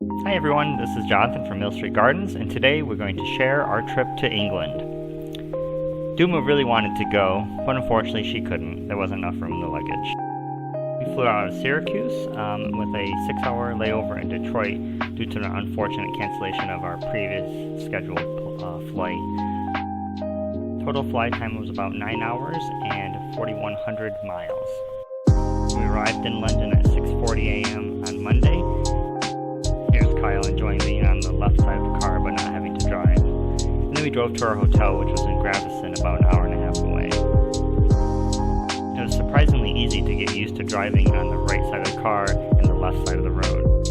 Hi everyone, this is Johnathan from Mill Street Gardens, and today we're going to share our trip to England. Duma really wanted to go, but unfortunately she couldn't. There wasn't enough room in the luggage. We flew out of Syracuse with a 6-hour layover in Detroit due to an unfortunate cancellation of our previous scheduled flight. Total flight time was about 9 hours and 4,100 miles. We arrived in London at 6:40 a.m. on Monday. Here's Kyle enjoying being on the left side of the car but not having to drive. And then we drove to our hotel, which was in Gravesend, about an hour and a half away. It was surprisingly easy to get used to driving on the right side of the car and the left side of the road.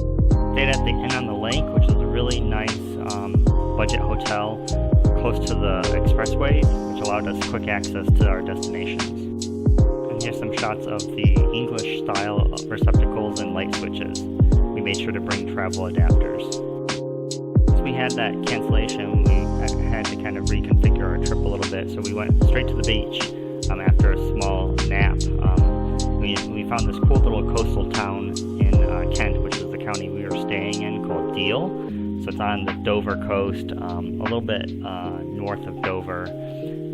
Stayed at the Inn on the Lake, which was a really nice budget hotel close to the expressway, which allowed us quick access to our destinations. And here's some shots of the English style receptacles and light switches. We made sure to bring travel adapters. Since we had that cancellation, we had to kind of reconfigure our trip a little bit, so we went straight to the beach after a small nap. We found this cool little coastal town in Kent, which is the county we were staying in, called Deal. So it's on the Dover coast, a little bit north of Dover.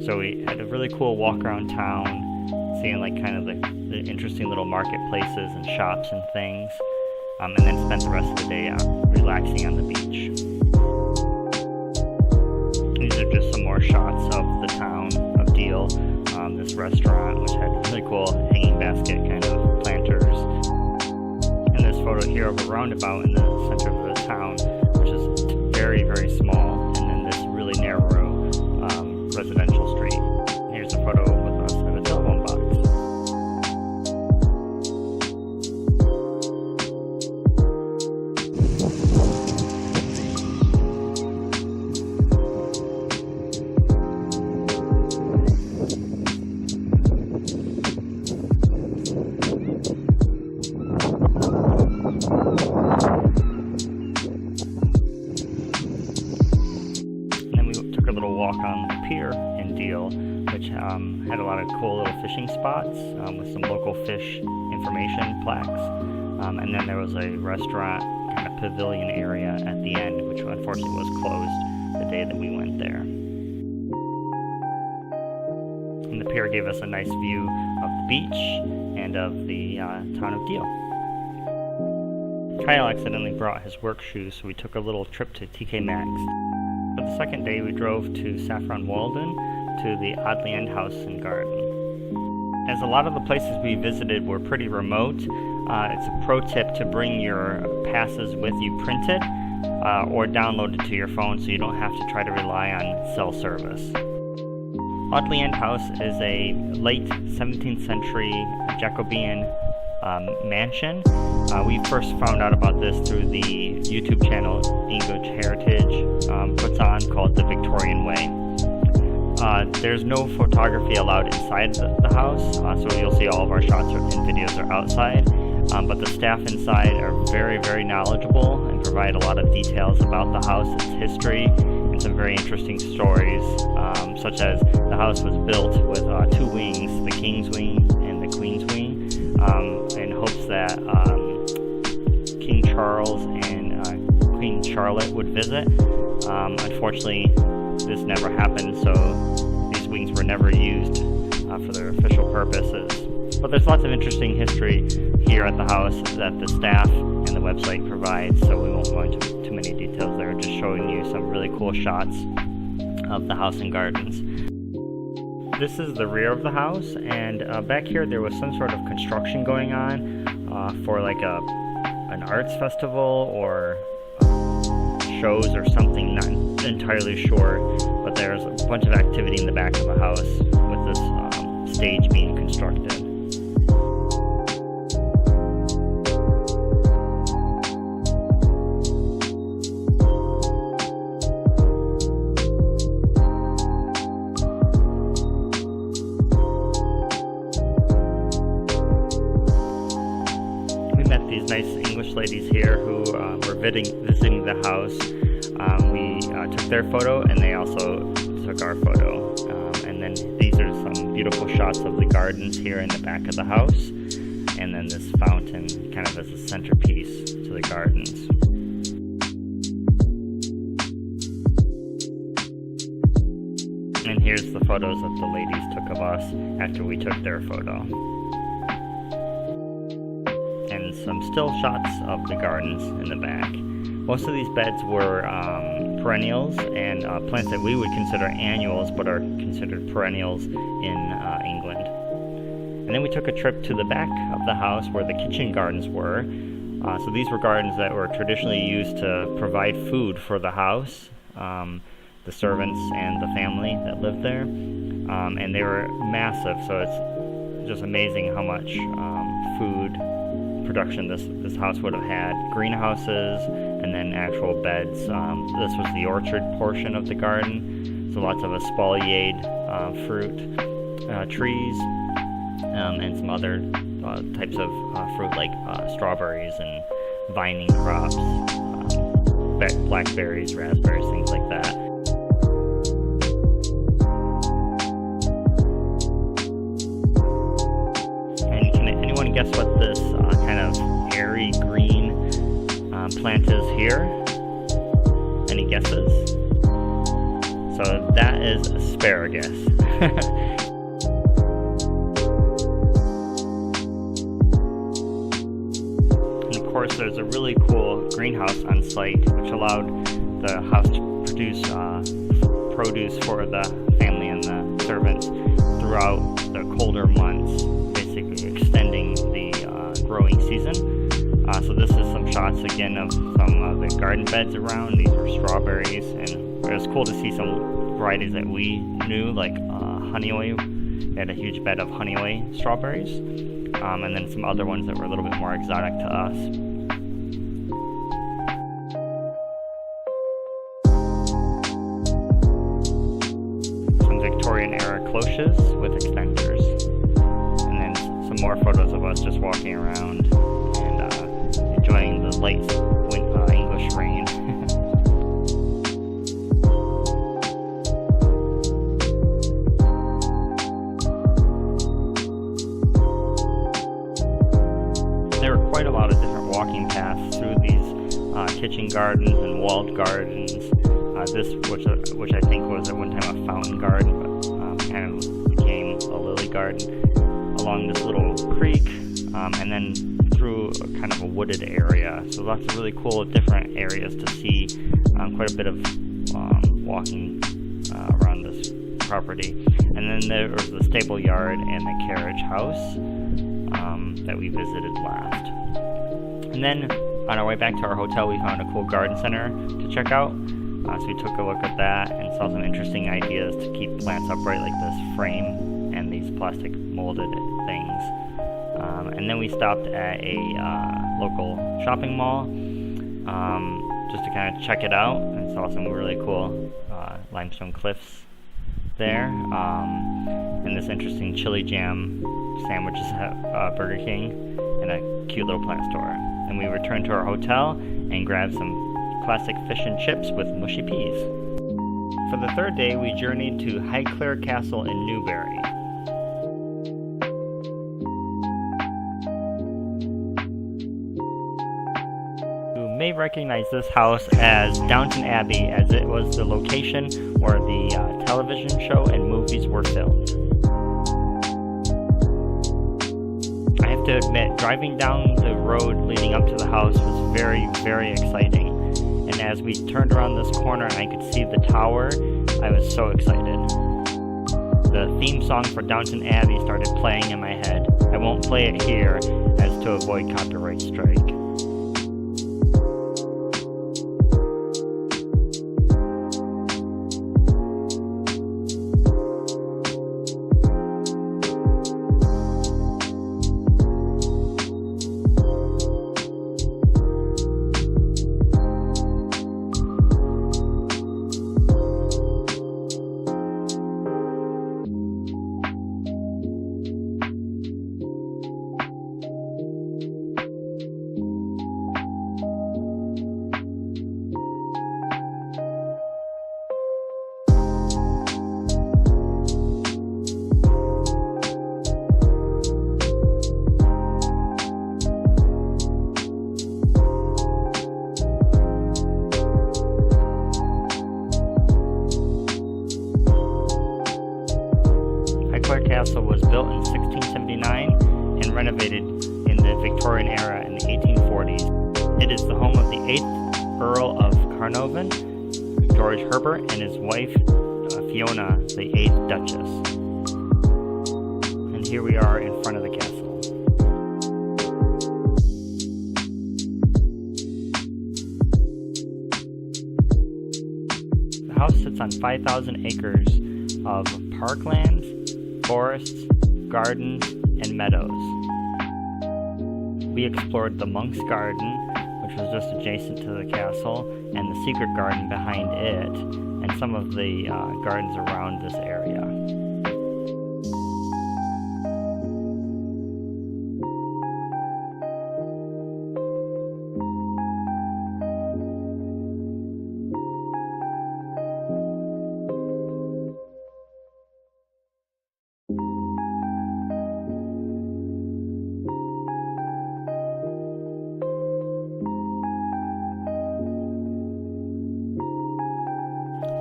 So we had a really cool walk around town, seeing like kind of the interesting little marketplaces and shops and things. And then spent the rest of the day relaxing on the beach. These are just some more shots of the town of Deal. This restaurant, which had really cool hanging basket kind of planters. And this photo here of a roundabout in the center of the town, which is very, very small, and then this really narrow residential street. Here's a photo with us at a telephone box. A little walk on the pier in Deal, which had a lot of cool little fishing spots with some local fish information plaques. And then there was a restaurant kind of pavilion area at the end, which unfortunately was closed the day that we went there. And the pier gave us a nice view of the beach and of the town of Deal. Kyle accidentally brought his work shoes, so we took a little trip to TK Maxx. For the second day, we drove to Saffron Walden to the Audley End house and garden. As a lot of the places we visited were pretty remote, it's a pro tip to bring your passes with you printed or downloaded to your phone so you don't have to try to rely on cell service. Audley End house is a late 17th century Jacobean mansion. We first found out about this through the YouTube channel English Heritage puts on, called The Victorian Way. There's no photography allowed inside the house, so you'll see all of our shots and videos are outside, but the staff inside are very, very knowledgeable and provide a lot of details about the house, its history, and some very interesting stories, such as the house was built with 2 wings, the King's Wing and the Queen's Wing, in hopes that King Charles and Queen Charlotte would visit. Unfortunately, this never happened, so these wings were never used for their official purposes. But there's lots of interesting history here at the house that the staff and the website provides, so we won't go into too many details there, just showing you some really cool shots of the house and gardens. This is the rear of the house, and back here there was some sort of construction going on for like an arts festival or shows or something, not entirely sure, but there's a bunch of activity in the back of the house with this stage being constructed. These nice English ladies here who were visiting the house. We took their photo, and they also took our photo. And then these are some beautiful shots of the gardens here in the back of the house, and then this fountain kind of as a centerpiece to the gardens. here's the photos that the ladies took of us after we took their photo. And some still shots of the gardens in the back. Most of these beds were perennials and plants that we would consider annuals but are considered perennials in England. And then we took a trip to the back of the house where the kitchen gardens were. So these were gardens that were traditionally used to provide food for the house, the servants and the family that lived there. And they were massive, so it's just amazing how much food production this house would have had. Greenhouses and then actual beds. This was the orchard portion of the garden, so lots of espaliered fruit trees and some other types of fruit like strawberries and vining crops, blackberries, raspberries, things like that. And can anyone guess what this kind of airy green plant is here? Any guesses? So that is asparagus. And of course there's a really cool greenhouse on site which allowed the house to produce produce for the family and the servants throughout the colder months, basically extending the growing season. So this is some shots again of some of the garden beds around. These were strawberries, and it was cool to see some varieties that we knew, like honeyoy. They had a huge bed of honeyoy strawberries, and then some other ones that were a little bit more exotic to us. Some Victorian-era cloches with extenders, and then some more photos of us just walking around and enjoying the light English rain. There were quite a lot of different walking paths through these kitchen gardens and walled gardens. This, which I think was at one time a fountain garden, but kind of became a lily garden, along this little creek, and then through kind of a wooded area. So lots of really cool different areas to see, quite a bit of walking around this property. And then there was the stable yard and the carriage house that we visited last. And then on our way back to our hotel, we found a cool garden center to check out. So we took a look at that and saw some interesting ideas to keep plants upright, like this frame and these plastic molded things. And then we stopped at a local shopping mall just to kind of check it out, and saw some really cool limestone cliffs there, and this interesting chili jam sandwiches at Burger King, and a cute little plant store. And we returned to our hotel and grabbed some classic fish and chips with mushy peas. For the third day, we journeyed to Highclere Castle in Newbury. You may recognize this house as Downton Abbey, as it was the location where the television show and movies were filmed. I have to admit, driving down the road leading up to the house was very, very exciting. And as we turned around this corner and I could see the tower, I was so excited. The theme song for Downton Abbey started playing in my head. I won't play it here as to avoid copyright strike. Castle was built in 1679 and renovated in the Victorian era in the 1840s. It is the home of the 8th Earl of Carnarvon, George Herbert, and his wife Fiona, the 8th Duchess. And here we are in front of the castle. The house sits on 5,000 acres of parklands, forests, gardens, and meadows. We explored the Monk's Garden, which was just adjacent to the castle, and the secret garden behind it, and some of the gardens around this area.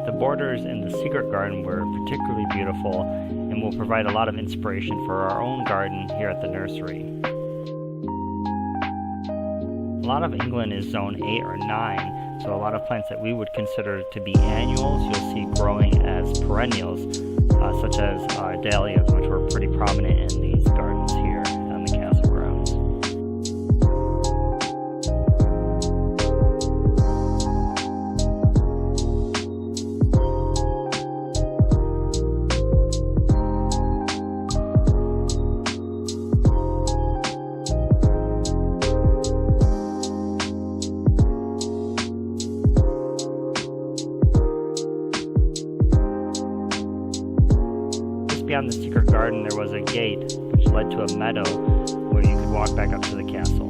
The borders in the secret garden were particularly beautiful and will provide a lot of inspiration for our own garden here at the nursery. A lot of England is zone 8 or 9, so a lot of plants that we would consider to be annuals you'll see growing as perennials, such as dahlias, which were pretty prominent in these gardens here on the castle grounds. Beyond the secret garden, there was a gate which led to a meadow where you could walk back up to the castle.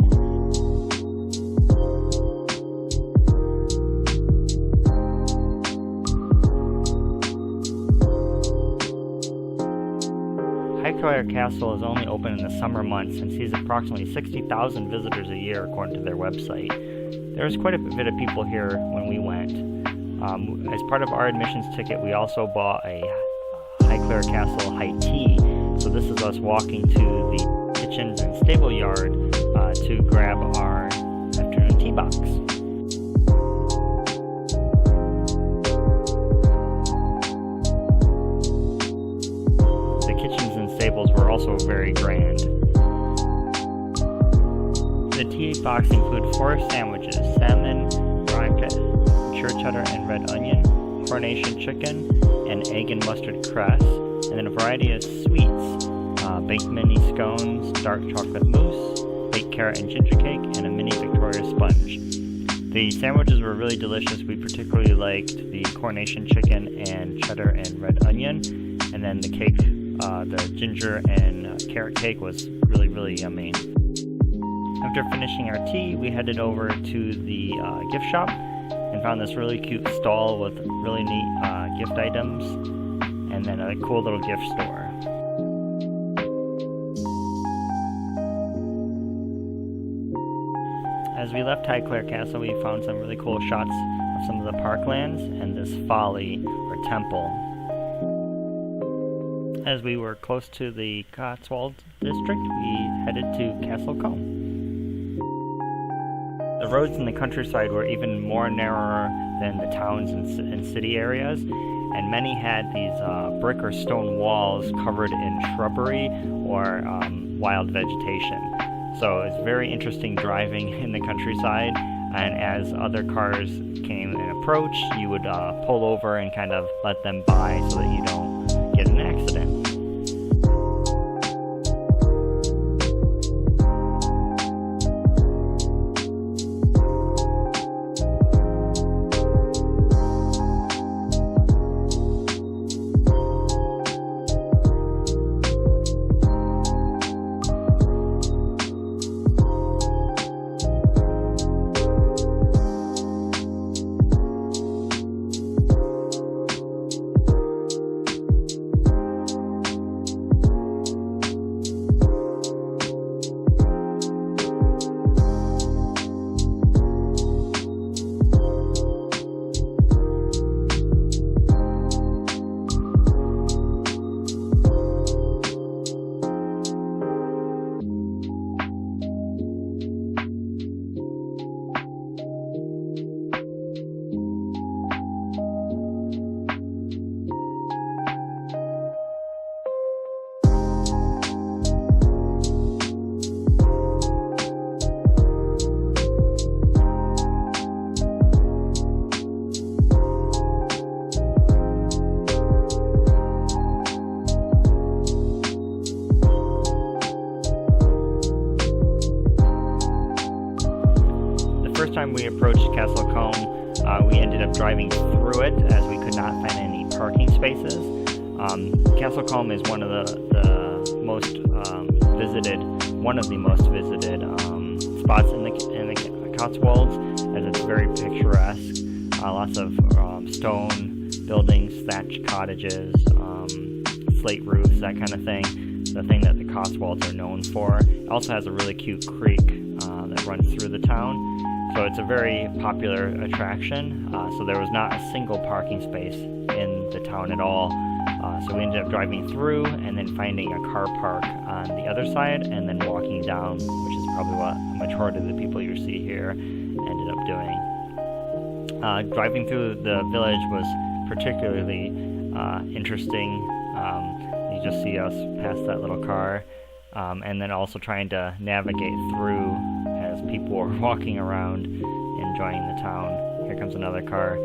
Highclere Castle is only open in the summer months and sees approximately 60,000 visitors a year according to their website. There was quite a bit of people here when we went. As part of our admissions ticket, we also bought a Highclere Castle high tea, so this is us walking to the kitchens and stable yard to grab our afternoon tea box. The kitchens and stables were also very grand. The tea box includes 4 sandwiches: salmon, brigit, church cheddar and red onion, coronation chicken, and egg and mustard cress, and then a variety of sweets, baked mini scones, dark chocolate mousse, baked carrot and ginger cake, and a mini Victoria sponge. The sandwiches were really delicious. We particularly liked the coronation chicken and cheddar and red onion, and then the cake, the ginger and carrot cake was really, really yummy. After finishing our tea, we headed over to the gift shop and found this really cute stall with really neat gift items, and then a cool little gift store. As we left Highclere Castle, we found some really cool shots of some of the parklands and this folly or temple. As we were close to the Cotswold district, we headed to Castle Combe. The roads in the countryside were even more narrower than the towns and city areas, and many had these brick or stone walls covered in shrubbery or wild vegetation. So it's very interesting driving in the countryside, and as other cars came and approached, you would pull over and kind of let them by so that you don't get in an accident. driving through it as we could not find any parking spaces. Castle Combe is one of the most visited spots in the Cotswolds, as it's very picturesque. Lots of stone buildings, thatched cottages, slate roofs, that kind of thing. The thing that the Cotswolds are known for. It also has a really cute creek that runs through the town, so it's a very popular attraction. So there was not a single parking space in the town at all. So we ended up driving through and then finding a car park on the other side and then walking down, which is probably what a majority of the people you see here ended up doing. Driving through the village was particularly interesting. You just see us pass that little car, and then also trying to navigate through as people were walking around enjoying the town. Here comes another car.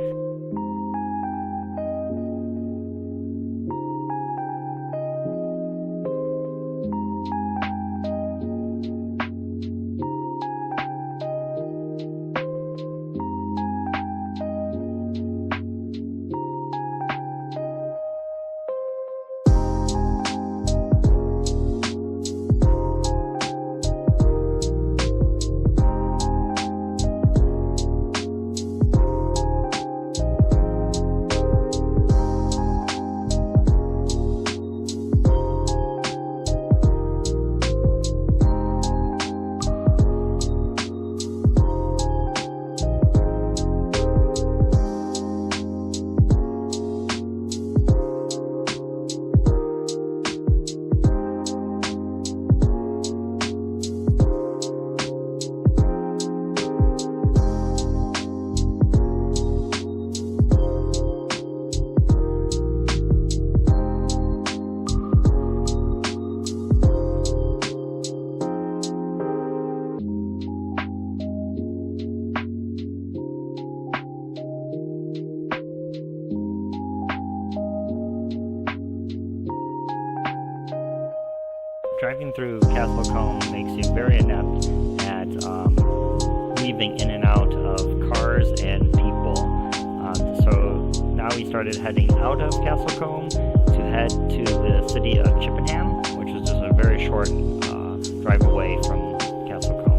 Driving through Castle Combe makes you very adept at weaving in and out of cars and people. So now we started heading out of Castle Combe to head to the city of Chippenham, which is just a very short drive away from Castle Combe.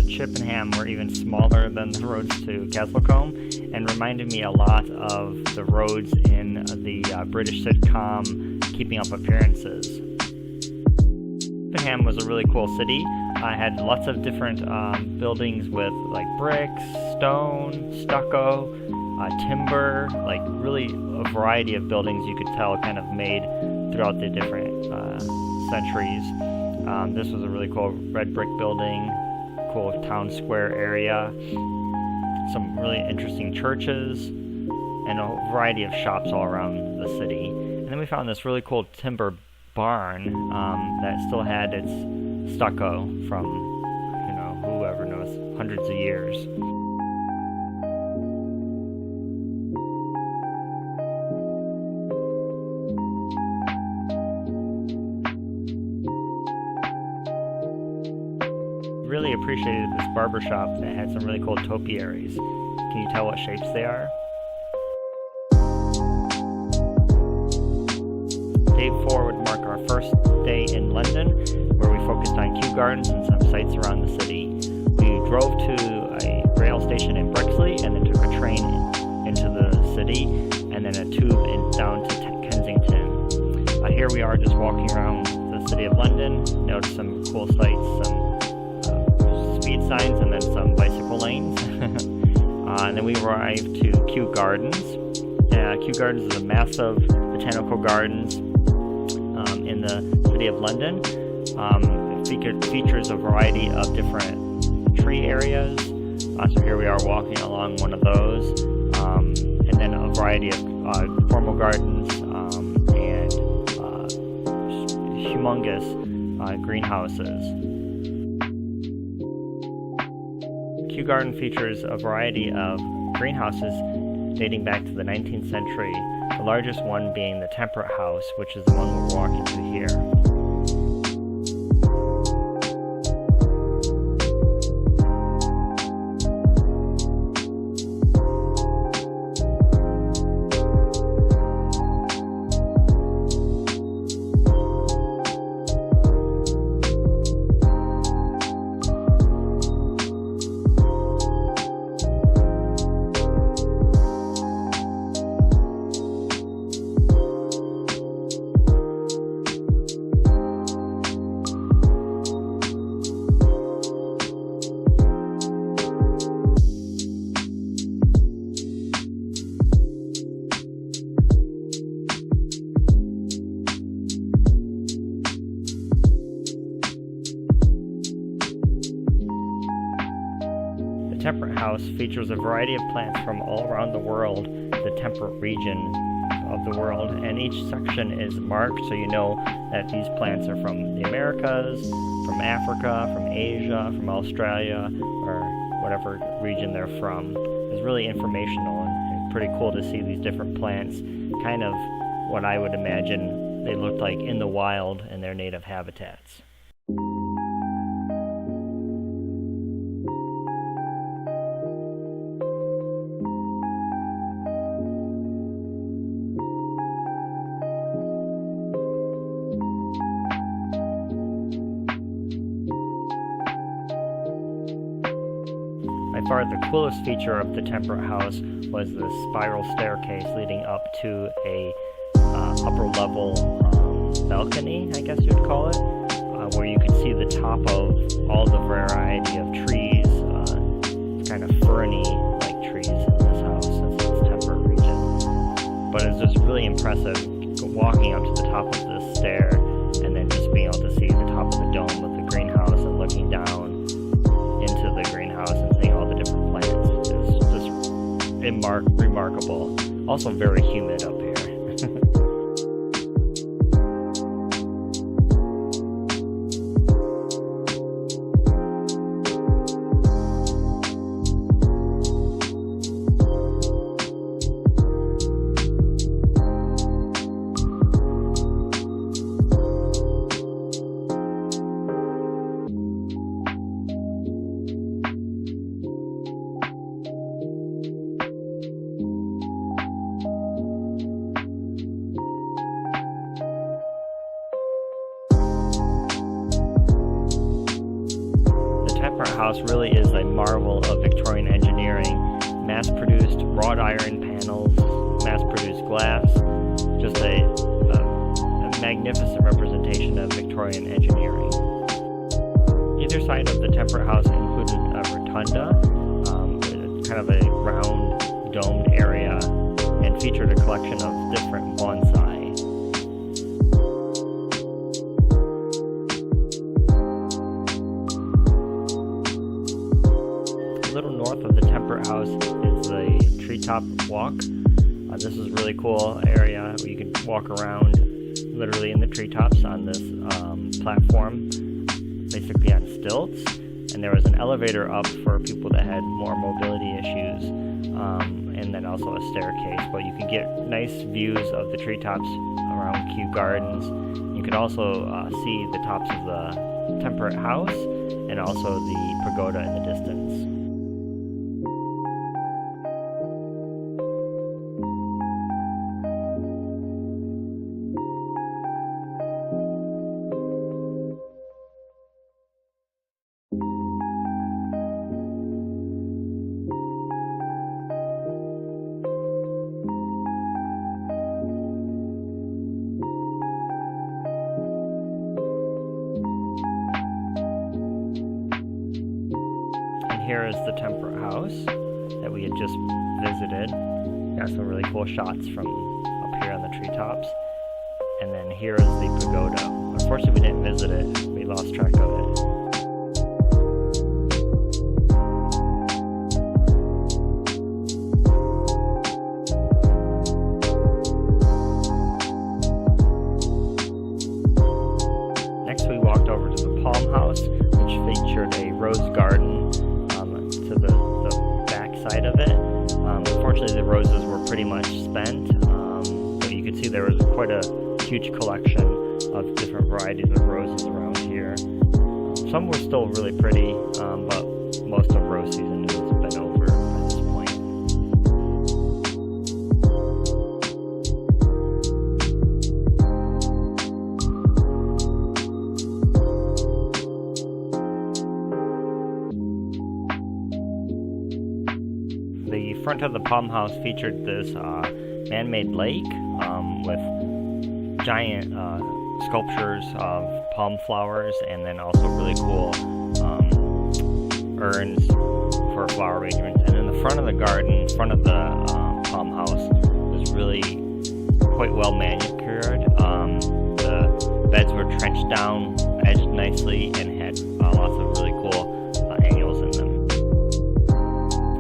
Chippenham were even smaller than the roads to Castle Combe and reminded me a lot of the roads in the British sitcom Keeping Up Appearances. Chippenham was a really cool city. I had lots of different buildings with like bricks, stone, stucco, timber, like really a variety of buildings you could tell kind of made throughout the different centuries. This was a really cool red brick building. Cool town square area, some really interesting churches, and a variety of shops all around the city. And then we found this really cool timber barn that still had its stucco from, whoever knows, hundreds of years. Really appreciated this barber shop that had some really cool topiaries. Can you tell what shapes they are? Day 4 would mark our first day in London, where we focused on Kew Gardens and some sights around the city. We drove to a rail station in Brixley and then took a train into the city and then a tube down to Kensington. Here we are just walking around the city of London, noticed some cool sights, some speed signs, and then some bicycle lanes. And then we arrived to Kew Gardens. Kew Gardens is a massive botanical gardens in the city of London. It features a variety of different tree areas. So here we are walking along one of those. And then a variety of formal gardens and humongous greenhouses. Kew Garden features a variety of greenhouses dating back to the 19th century, the largest one being the Temperate House, which is the one we're walking to here. The Temperate House features a variety of plants from all around the world, the temperate region of the world, and each section is marked so you know that these plants are from the Americas, from Africa, from Asia, from Australia, or whatever region they're from. It's really informational and pretty cool to see these different plants, kind of what I would imagine they looked like in the wild in their native habitats. By far the coolest feature of the Temperate House was the spiral staircase leading up to a upper level balcony, I guess you'd call it, where you could see the top of all the variety of trees, kind of ferny-like trees in this house since it's temperate region. But it's just really impressive walking up to the top of this stair and then just being able to see the top of the dome of the greenhouse and looking down into the greenhouse and seeing all the different plants. It's just remarkable. Also very humid up here. House really is a marvel of Victorian engineering. Mass-produced wrought iron panels, mass-produced glass, just a magnificent representation of Victorian engineering. Either side of the Temperate House included a rotunda, kind of a round domed area, and featured a collection of different bonsai. A little north of the Temperate House is the Treetop Walk. This is a really cool area where you can walk around literally in the treetops on this platform, basically on stilts. And there was an elevator up for people that had more mobility issues, and then also a staircase. But you can get nice views of the treetops around Kew Gardens. You can also see the tops of the Temperate House and also the pagoda in the distance. Here is the Temperate House that we had just visited. Got some really cool shots from up here on the treetops. And then here is the pagoda. Unfortunately, we didn't visit it. We lost track of it. Next, we walked over to the Palm House, which featured a rose garden to the pretty much spent. So you can see there was quite a huge collection of different varieties of roses around here. Some were still really pretty, but most of rose season has been over at this point. The front of the Palm House featured this man-made lake with giant sculptures of palm flowers, and then also really cool urns for flower arrangements. And in the front of the garden, front of the Palm House, was really quite well manicured. The beds were trenched down, edged nicely, and had lots of really cool annuals in them.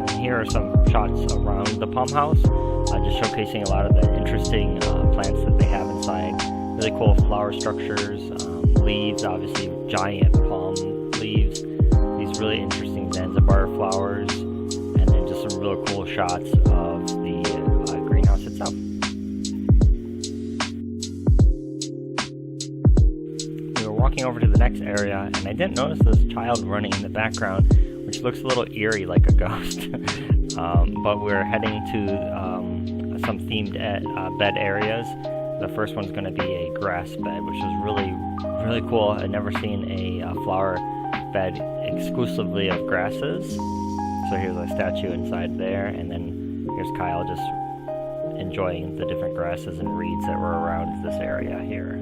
And here are some shots around the Palm House, just showcasing a lot of the interesting plants that they have inside. Really cool flower structures, leaves, obviously giant palm leaves, these really interesting Zanzibar flowers, and then just some real cool shots of the greenhouse itself. We were walking over to the next area, and I didn't notice this child running in the background, which looks a little eerie, like a ghost. But we're heading to some themed bed areas. The first one's going to be a grass bed, which is really cool. I'd never seen a flower bed exclusively of grasses. So here's a statue inside there, and then here's Kyle just enjoying the different grasses and reeds that were around this area here.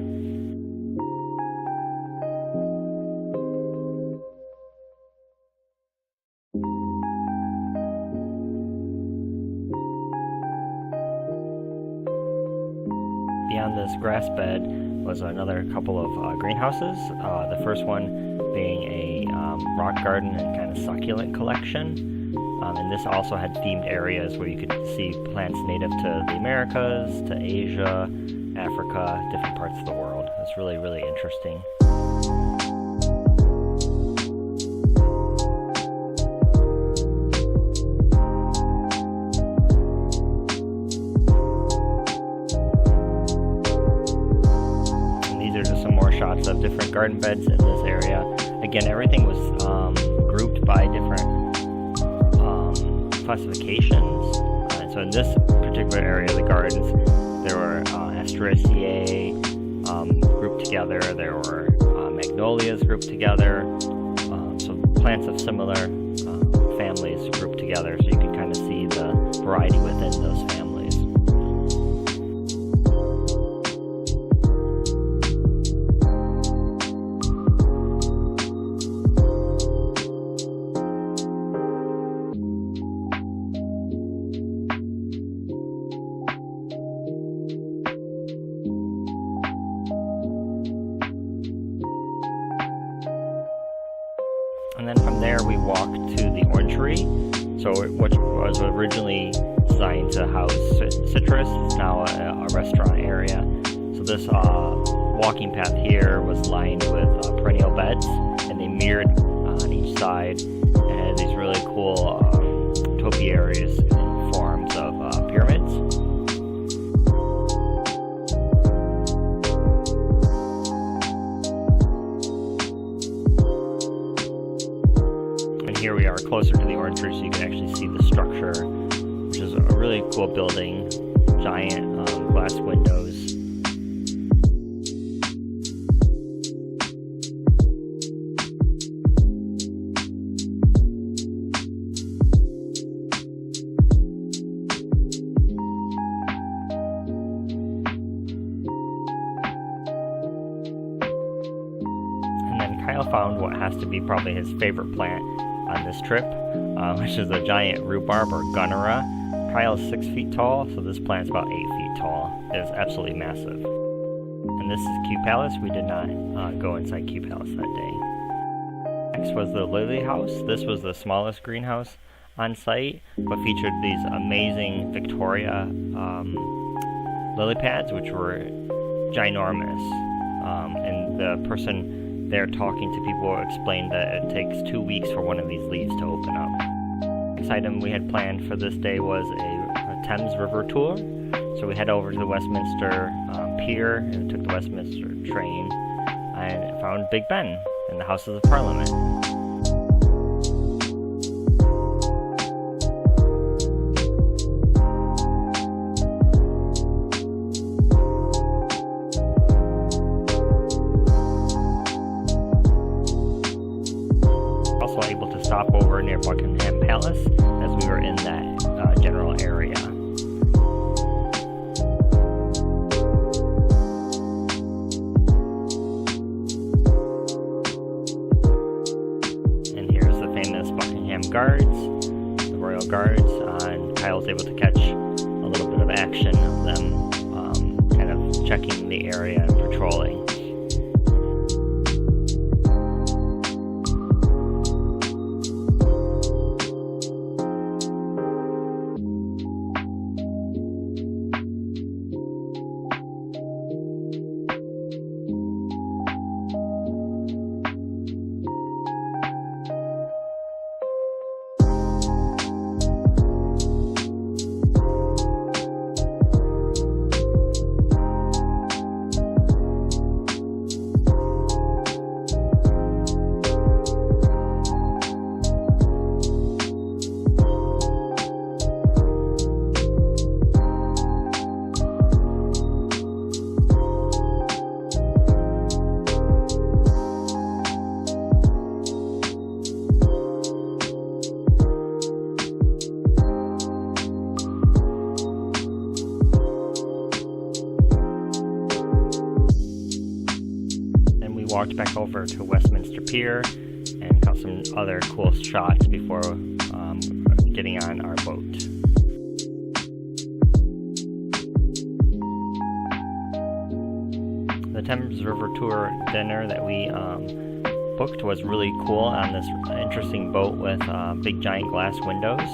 Beyond this grass bed was another couple of greenhouses. The first one being a rock garden and kind of succulent collection. And this also had themed areas where you could see plants native to the Americas, to Asia, Africa, different parts of the world. It's really interesting. Shots of different garden beds in this area. Again, everything was grouped by different classifications. So in this particular area of the gardens, there were Asteraceae grouped together, there were magnolias grouped together, so plants of similar families grouped together, so you can kind of see the variety within those families. And then from there we walked to the orangery, which was originally designed to house citrus. It's now a restaurant area. So this walking path here was lined with perennial beds, and they mirrored on each side, and had these really cool topiaries in forms of pyramids. Here we are closer to the orangery, so you can actually see the structure, which is a really cool building, giant glass windows. And then Kyle found what has to be probably his favorite plant on this trip, which is a giant rhubarb or gunnera. Kyle's 6 feet tall, so this plant's about 8 feet tall. It is absolutely massive. And this is Kew Palace. We did not go inside Kew Palace that day. Next was the lily house. This was the smallest greenhouse on site, but featured these amazing Victoria lily pads, which were ginormous. And the person there talking to people explained that it takes 2 weeks for one of these leaves to open up. Next item we had planned for this day was a Thames River tour. So we head over to the Westminster Pier and took the Westminster train and found Big Ben in the Houses of Parliament. Also able to stop over near Buckingham Palace as we were in that general area. Guards, the Royal Guards, and Kyle was able to catch a little bit of action of them kind of checking the area and patrolling. Walked back over to Westminster Pier and got some other cool shots before getting on our boat. The Thames River Tour dinner that we booked was really cool on this interesting boat with big giant glass windows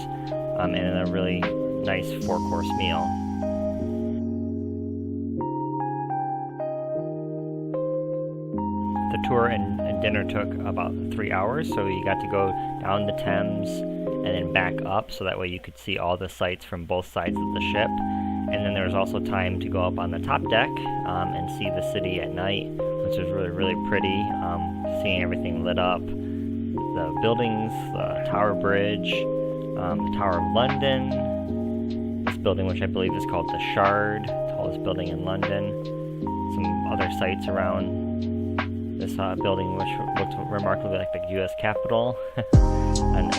and a really nice 4-course meal. The tour and dinner took about 3 hours, so you got to go down the Thames and then back up, so that way you could see all the sights from both sides of the ship. And then there was also time to go up on the top deck and see the city at night, which was really, really pretty, seeing everything lit up. The buildings, the Tower Bridge, the Tower of London, this building which I believe is called the Shard, tallest building in London, some other sights around this building which looked remarkably like the U.S. Capitol, an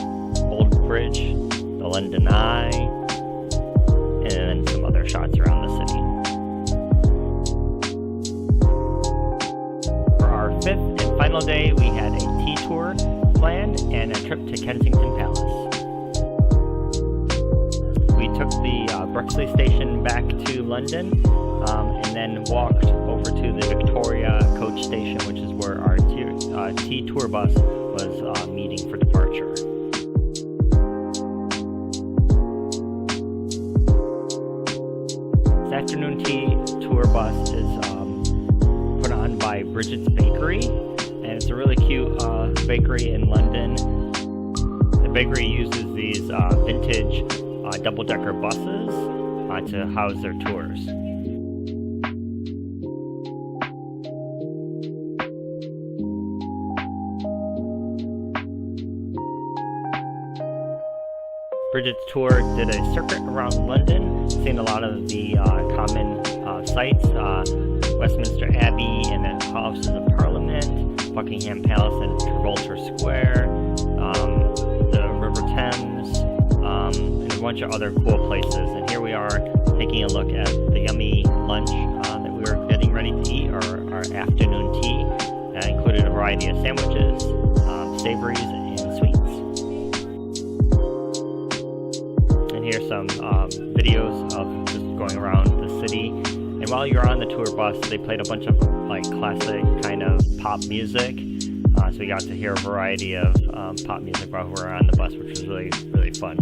old bridge, the London Eye, and then some other shots around the city. For our 5th and final day, we had a tea tour planned and a trip to Kensington Palace. We took the Brixley station back to London and then walked over to the Victoria coach station, which is where our tea tour bus was meeting for departure. This afternoon tea tour bus is put on by Brigit's Bakery, and it's a really cute bakery in London. The bakery uses these vintage double-decker buses to house their tours. Brigit's tour did a circuit around London, seeing a lot of the common sites, Westminster Abbey and the Houses of Parliament, Buckingham Palace and Trafalgar Square, the River Thames, and a bunch of other cool places. And here we are taking a look at the yummy lunch that we were getting ready to eat, or our afternoon tea. That included a variety of sandwiches, savories, and sweets. And here's some videos of just going around the city. And while you're on the tour bus, they played a bunch of like classic kind of pop music. So we got to hear a variety of pop music while we were on the bus, which was really, really fun.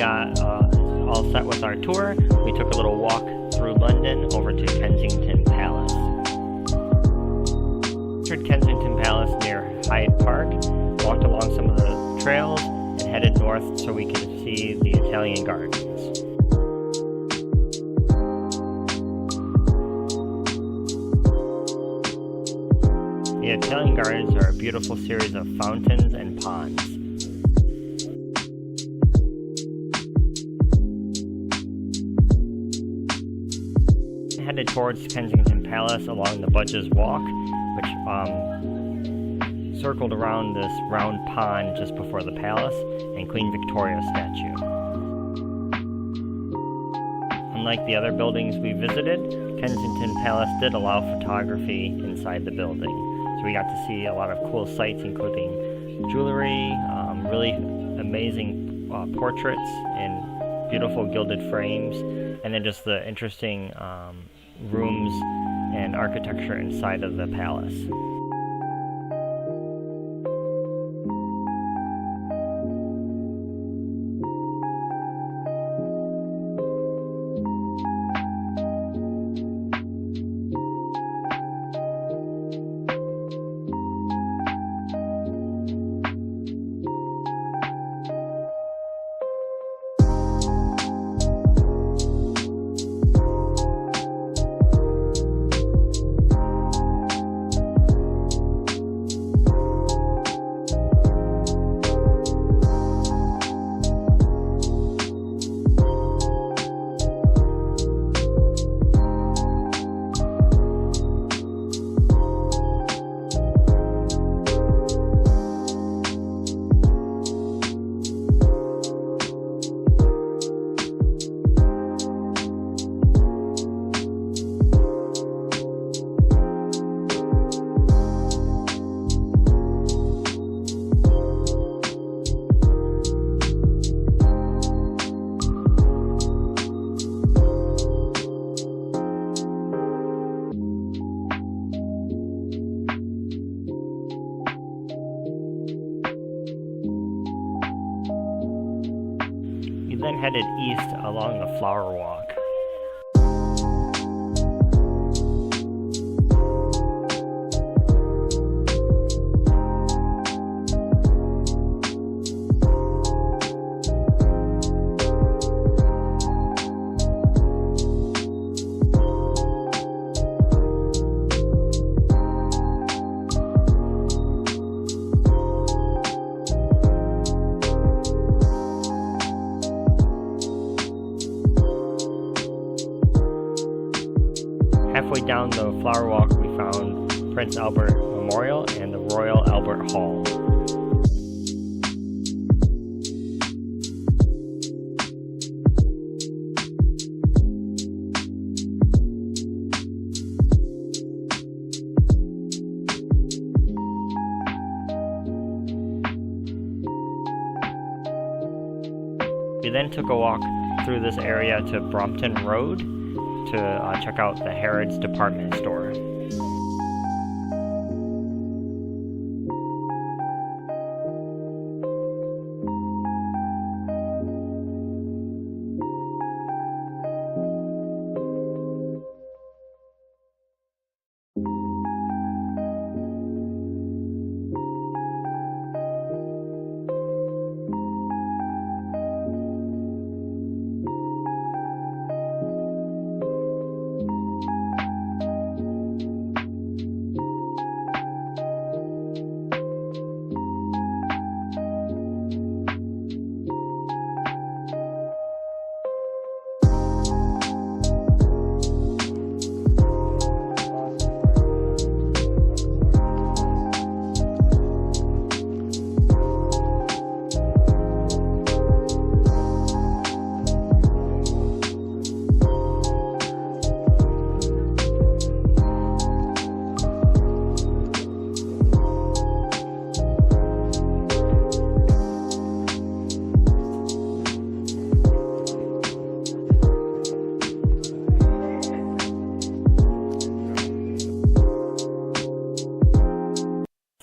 got all set with our tour, we took a little walk through London over to Kensington Palace. Entered Kensington Palace near Hyde Park, walked along some of the trails, and headed north so we could see the Italian Gardens. The Italian Gardens are a beautiful series of fountains and ponds. Headed towards Kensington Palace along the Budge's Walk, which circled around this round pond just before the palace and Queen Victoria's statue. Unlike the other buildings we visited, Kensington Palace did allow photography inside the building. So we got to see a lot of cool sights, including jewelry, really amazing portraits in beautiful gilded frames, and then just the interesting rooms and architecture inside of the palace. Then headed east along the Flower Walk. Halfway down the Flower Walk, we found Prince Albert Memorial and the Royal Albert Hall. We then took a walk through this area to Brompton Road to check out the Harrods department store.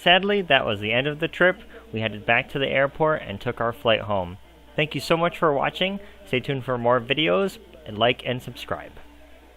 Sadly, that was the end of the trip. We headed back to the airport and took our flight home. Thank you so much for watching. Stay tuned for more videos, and like and subscribe.